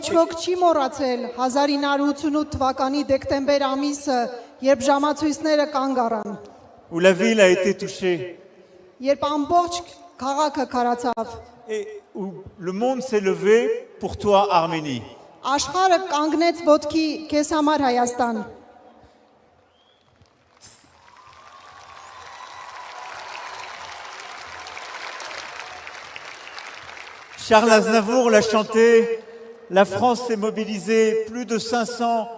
Ոչ ոք չի մոռացել 1988 թվականի դեկտեմբեր ամիսը, երբ ժամացույցները կանգ առան, où la ville a été touchée երբ ամբողջ քաղաքը քարացավ, et où le monde s'est levé pour toi, Arménie. աշխարհը կանգնեց ոտքի քեզ համար Հայաստան։ Charles Aznavour l'a chanté, la France s'est mobilisée, plus de 500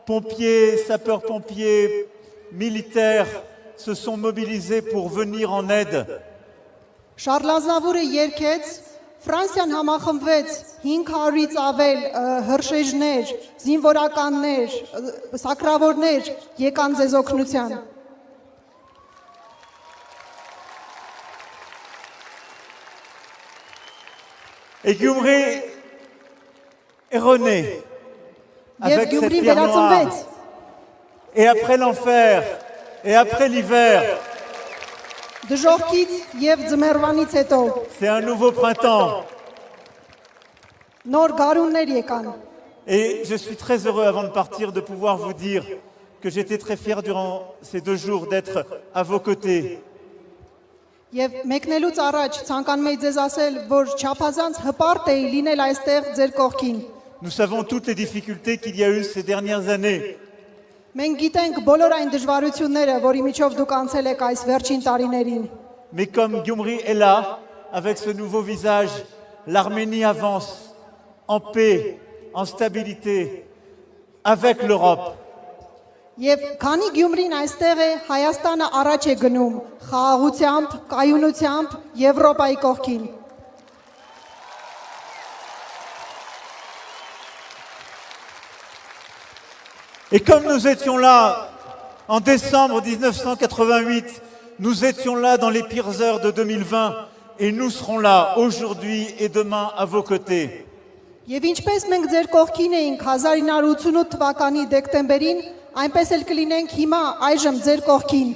pompiers, sapeurs-pompiers, militaires se sont mobilisés pour venir en aide. Շարլ Ազնավուրը երգեց, Ֆրանսիան համախմբվեց 500-ից ավել հրշեջներ, զինվորականներ, սակրավորներ եկան ձեզ օգնության։ Et Gyumri est rené Եվ avec cette Գյումրին pierre noire. վերածնվեց, Et après l'enfer, et après l'hiver, դժոխքից եւ ձմեռվանից հետո c'est un nouveau printemps. նոր գարուններ եկան։ Et je suis très heureux avant de partir de pouvoir vous dire que j'étais très fier durant ces 2 jours d'être à vos côtés. Եվ մեկնելուց առաջ ցանկանում եմ ձեզ ասել, որ չափազանց հպարտ էի լինել այստեղ ձեր կողքին։ Nous savons toutes les difficultés qu'il y a eu ces dernières années. Մենք գիտենք բոլոր այն դժվարությունները, որի միջով դուք անցել եք այս վերջին տարիներին։ Mais comme Gyumri est là, avec ce nouveau visage, l'Arménie avance en paix, en stabilité, avec l'Europe. Եվ քանի Գյումրին այստեղ է, Հայաստանը առաջ է գնում խաղաղությամբ, կայունությամբ Եվրոպայի կողքին։ Et comme nous étions là en décembre 1988, nous étions là dans les pires heures de 2020 et nous serons là aujourd'hui et demain à vos côtés. Եվ ինչպես մենք ձեր կողքին էինք 1988 թվականի դեկտեմբերին, այնպես էլ կլինենք հիմա այժմ ձեր կողքին։